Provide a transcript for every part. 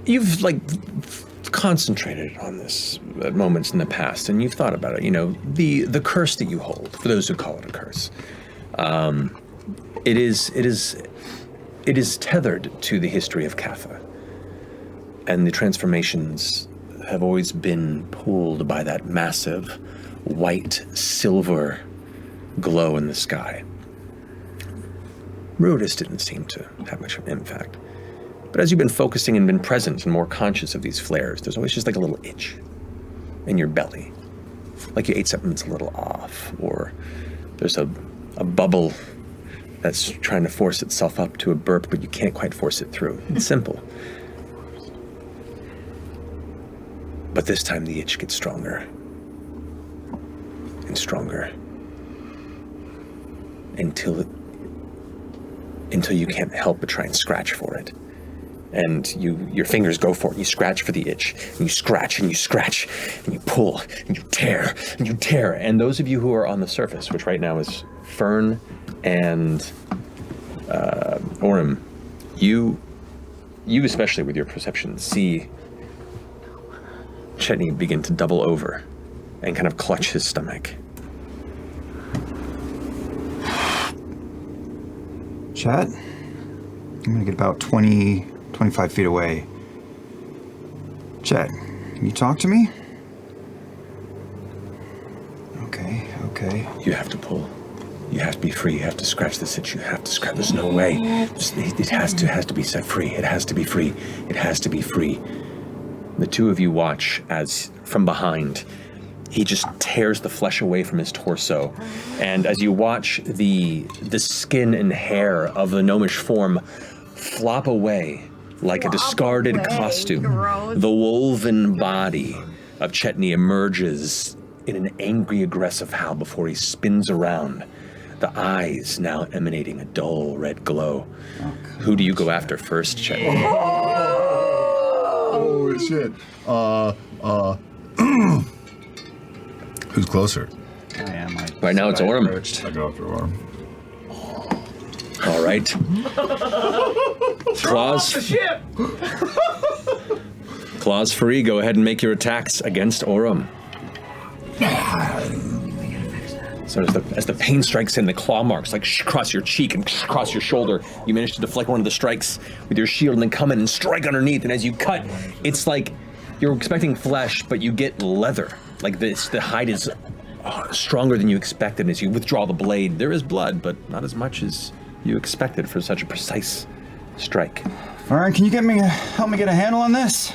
you've like concentrated on this at moments in the past, and you've thought about it. You know, the curse that you hold, for those who call it a curse, it is tethered to the history of Katha, and the transformations have always been pulled by that massive white silver glow in the sky. Rudis didn't seem to have much of an impact. But as you've been focusing and been present and more conscious of these flares, there's always just like a little itch in your belly. Like you ate something that's a little off, or there's a bubble that's trying to force itself up to a burp, but you can't quite force it through. It's simple. But this time the itch gets stronger and stronger until you can't help but try and scratch for it. And your fingers go for it, and you scratch for the itch, and you scratch, and you scratch, and you pull, and you tear, and you tear. And those of you who are on the surface, which right now is Fearne and Orym, you especially with your perception, see Chetney begin to double over and kind of clutch his stomach. Chet, I'm gonna get about 25 feet away. Chet, can you talk to me? Okay. You have to pull. You have to be free. You have to scratch this itch. You have to scratch. There's no way. It has to be set free. It has to be free. It has to be free. The two of you watch as, from behind, he just tears the flesh away from his torso. And as you watch the skin and hair of the gnomish form flop away like a discarded costume, the woven body of Chetney emerges in an angry, aggressive howl before he spins around, the eyes now emanating a dull red glow. Who do you go after first, Chetney? Oh, shit. Who's closer? I am. Right now it's Orym. I go after Orym. All right. Claws free, go ahead and make your attacks against Orym. So as the pain strikes in, the claw marks like across your cheek and across your shoulder, you manage to deflect one of the strikes with your shield and then come in and strike underneath. And as you cut, it's like you're expecting flesh, but you get leather. Like this, the hide is stronger than you expected. As you withdraw the blade, there is blood, but not as much as you expected for such a precise strike. Fearne, can you help me get a handle on this?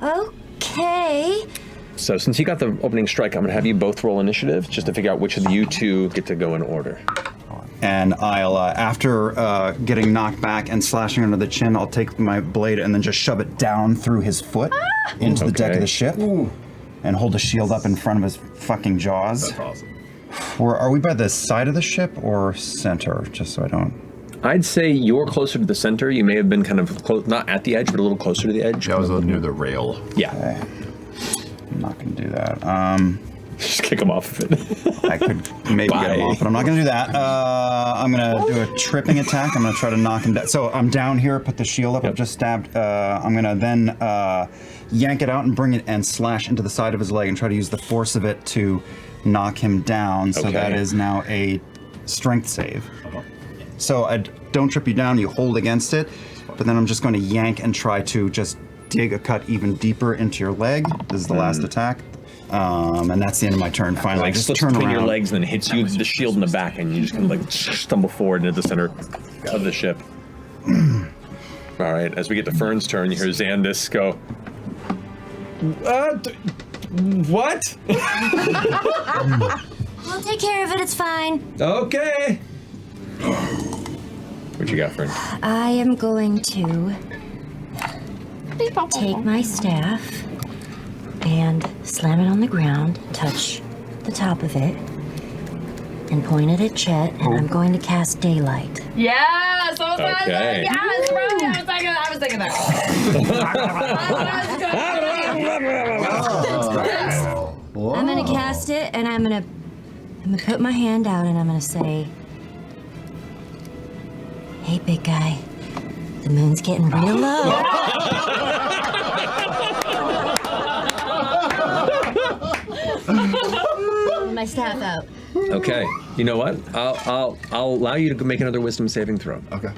Okay. So since you got the opening strike, I'm gonna have you both roll initiative just to figure out which of you two get to go in order. And I'll, after getting knocked back and slashing under the chin, I'll take my blade and then just shove it down through his foot into the deck of the ship. And hold the shield up in front of his fucking jaws. That's awesome. Are we by the side of the ship or center? Just so I don't... I'd say you're closer to the center. You may have been kind of close, not at the edge, but a little closer to the edge. Yeah, I was near the rail. Yeah. Okay. I'm not going to do that. Just kick him off of it. I could maybe get him off, but I'm not going to do that. I'm going to do a tripping attack. I'm going to try to knock him down. So I'm down here, put the shield up. I've just stabbed. I'm going to then yank it out and bring it and slash into the side of his leg and try to use the force of it to knock him down. So that is now a strength save. So I don't trip you down, you hold against it, but then I'm just going to yank and try to just dig a cut even deeper into your leg. This is the last attack. And that's the end of my turn. Finally, Like just slips turn between around. your legs and then hits you the shield in the back, and you just kind of like stumble forward into the center of the ship. All right, as we get to Fearne's turn, you hear Xandis go, what? We'll take care of it, it's fine. Okay. What you got, Fearne? I am going to take my staff and slam it on the ground, touch the top of it, and point it at Chet, and I'm going to cast Daylight. Yes! Okay. Yes, bro! I was thinking that. I'm gonna cast it, and I'm gonna put my hand out, and I'm gonna say, "Hey, big guy, the moon's getting real low." half out. Okay. You know what? I'll allow you to make another wisdom saving throw. Okay.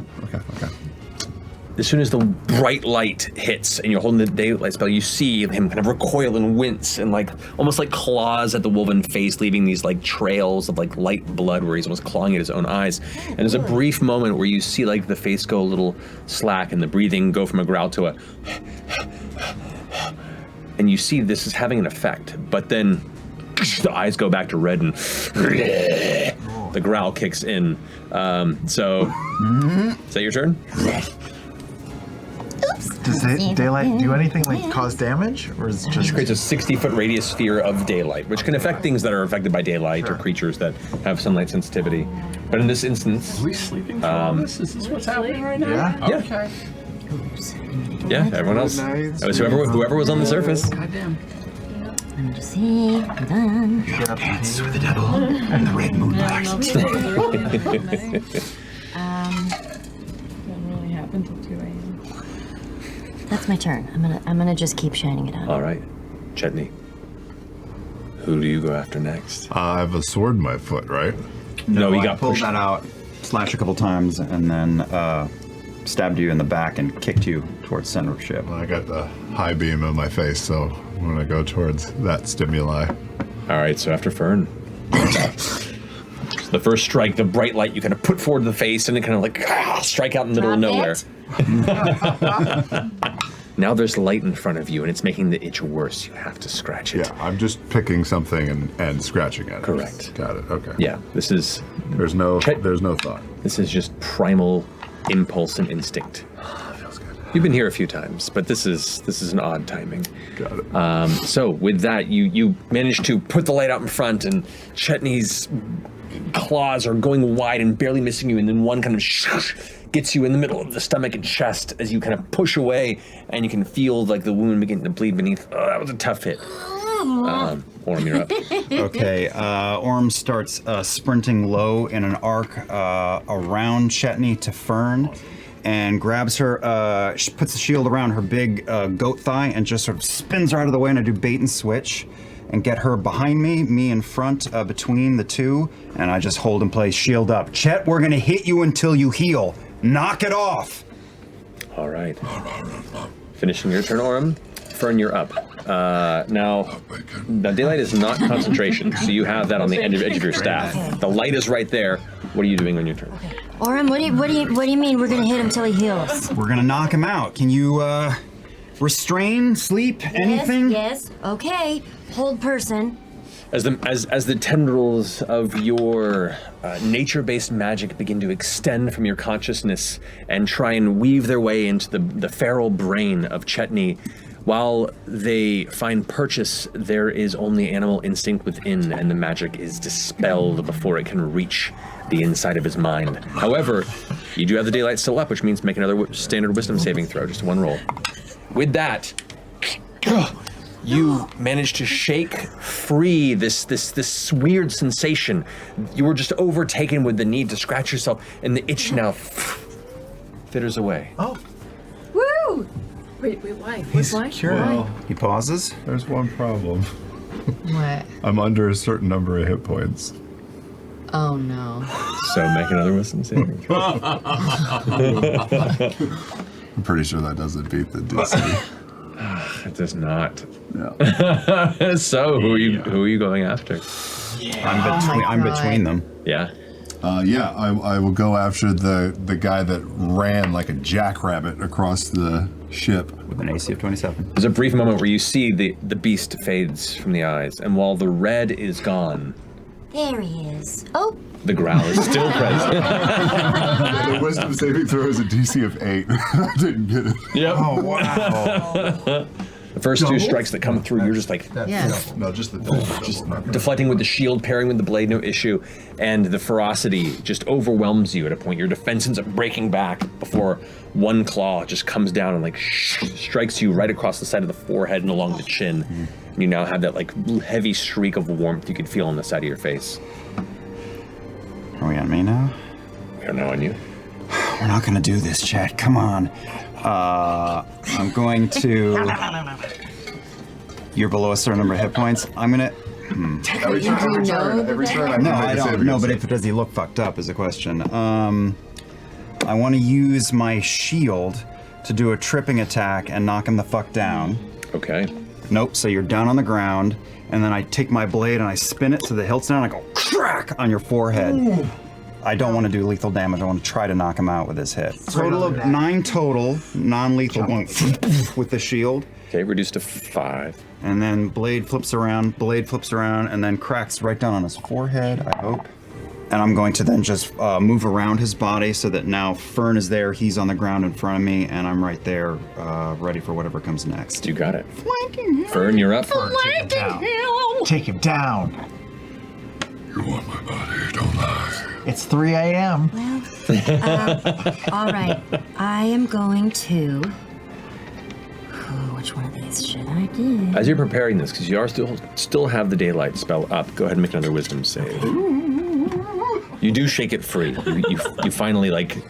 As soon as the bright light hits and you're holding the daylight spell, you see him kind of recoil and wince and like almost like claws at the woven face, leaving these like trails of like light blood where he's almost clawing at his own eyes. And there's a brief moment where you see like the face go a little slack and the breathing go from a growl to a and you see this is having an effect, but then the eyes go back to red and the growl kicks in. Is that your turn? Does daylight do anything like cause damage, or is it It just? creates a 60-foot radius sphere of daylight, which can affect things that are affected by daylight or creatures that have sunlight sensitivity. But in this instance, Are we sleeping through all this? Is this what's happening right now? Yeah. Okay. yeah, everyone else. That was whoever was on the surface. Goddamn. Let me just see. Done. Dance with the devil and the red moon rising. What really happened till 2 a.m. That's my turn. I'm gonna just keep shining it on. All right, Chetney. Who do you go after next? I have a sword in my foot, right? No, he I got pulled pushed. that out, slashed a couple times, and then stabbed you in the back and kicked you towards center of ship. I got the high beam in my face, so I'm gonna go towards that stimuli. All right, so after Fearne. The first strike, the bright light, you kind of put forward the face and it kind of like strike out in the middle of nowhere. Now there's light in front of you and it's making the itch worse. You have to scratch it. Yeah, I'm just picking something and scratching at it. Correct. Got it. Okay. Yeah, this is There's no thought. just primal impulse and instinct. Feels good. You've been here a few times, but this is an odd timing. Got it. So with that, you manage to put the light out in front, and Chetney's claws are going wide and barely missing you, and then one kind of gets you in the middle of the stomach and chest as you kind of push away, and you can feel like the wound beginning to bleed beneath. Oh, that was a tough hit. Orym, you're up. Okay, Orym starts sprinting low in an arc around Chetney to Fearne, and grabs her, puts the shield around her big goat thigh and just sort of spins her out of the way, and I do bait and switch and get her behind me in front between the two, and I just hold in place, shield up. Chet, we're gonna hit you until you heal. Knock it off. All right. Finishing your turn, Orym. Fearne, you're up. Now, the daylight is not concentration, so you have that on the edge of your staff. The light is right there. What are you doing on your turn? Orym, what do you mean we're gonna hit him till he heals? We're gonna knock him out. Can you restrain, sleep, anything? Yes. Okay. Hold person. As the tendrils of your nature-based magic begin to extend from your consciousness and try and weave their way into the feral brain of Chetney, while they find purchase, there is only animal instinct within, and the magic is dispelled before it can reach the inside of his mind. However, you do have the daylight still up, which means make another standard wisdom saving throw, just one roll. With that, you manage to shake free this weird sensation. You were just overtaken with the need to scratch yourself, and the itch now fitters away. Oh, Woo! Wait, why? Why? cured. He pauses. There's one problem. What? I'm under a certain number of hit points. Oh no. So make another wisdom saving throw. I'm pretty sure that doesn't beat the DC. It does not. Yeah. So who are you going after? I'm between them. Yeah. I will go after the guy that ran like a jackrabbit across the ship. With an AC of 27. There's a brief moment where you see the beast fades from the eyes, and while the red is gone, There he is. Oh, the growl is still present. The wisdom saving throw is a DC of 8. I didn't get it. Yep. Oh, wow. The first two strikes that come through, you're just like Yeah. No, just the just deflecting with the shield, parrying with the blade, no issue, and the ferocity just overwhelms you at a point. Your defense ends up breaking back before one claw just comes down and like strikes you right across the side of the forehead and along the chin. And you now have that like heavy streak of warmth you could feel on the side of your face. Are we on me now? We are now on you. We're not gonna do this, Chet. Come on. I'm going to. You're below a certain number of hit points. I'm gonna Every turn, No, I don't know, but does he look fucked up is a question. I want to use my shield to do a tripping attack and knock him the fuck down. Okay. Nope, so you're down on the ground, and then I take my blade and I spin it to the hilt down and I go crack on your forehead. Ooh. I don't want to do lethal damage. I want to try to knock him out with this hit. Total of 9 total, non-lethal with the shield. Okay, reduced to 5. And then blade flips around, and then cracks right down on his forehead, I hope. And I'm going to then just move around his body so that now Fearne is there, he's on the ground in front of me, and I'm right there, ready for whatever comes next. You got it. Flanking him. Fearne, you're up. Take him down. You want my body, don't lie. It's 3 a.m. Well, all right. I am going to. Which one of these should I do? As you're preparing this, because you are still have the daylight spell up, go ahead and make another wisdom save. You do shake it free. You finally like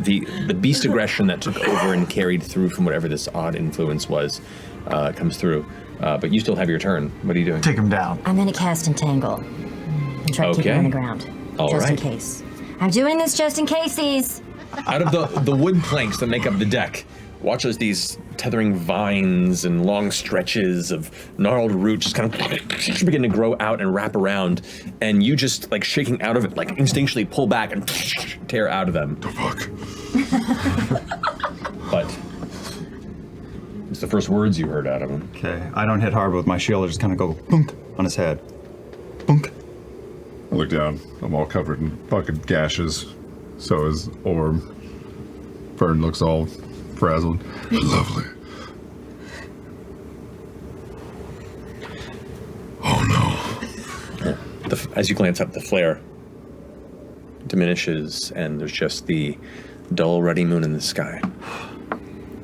the beast aggression that took over and carried through from whatever this odd influence was comes through. But you still have your turn. What are you doing? Take him down. I'm going to cast Entangle and try to keep him on the ground. All just right. in case. I'm doing this just in case these. Out of the wood planks that make up the deck, watch as these tethering vines and long stretches of gnarled roots just kind of begin to grow out and wrap around, and you just like shaking out of it, like instinctually pull back and tear out of them. The fuck? But it's the first words you heard out of him. Okay, I don't hit hard with my shield, I just kind of go bunk on his head. Bunk. I look down. I'm all covered in fucking gashes. So is Orym. Fearne looks all frazzled. Lovely. Oh no. As you glance up, the flare diminishes, and there's just the dull, ruddy moon in the sky.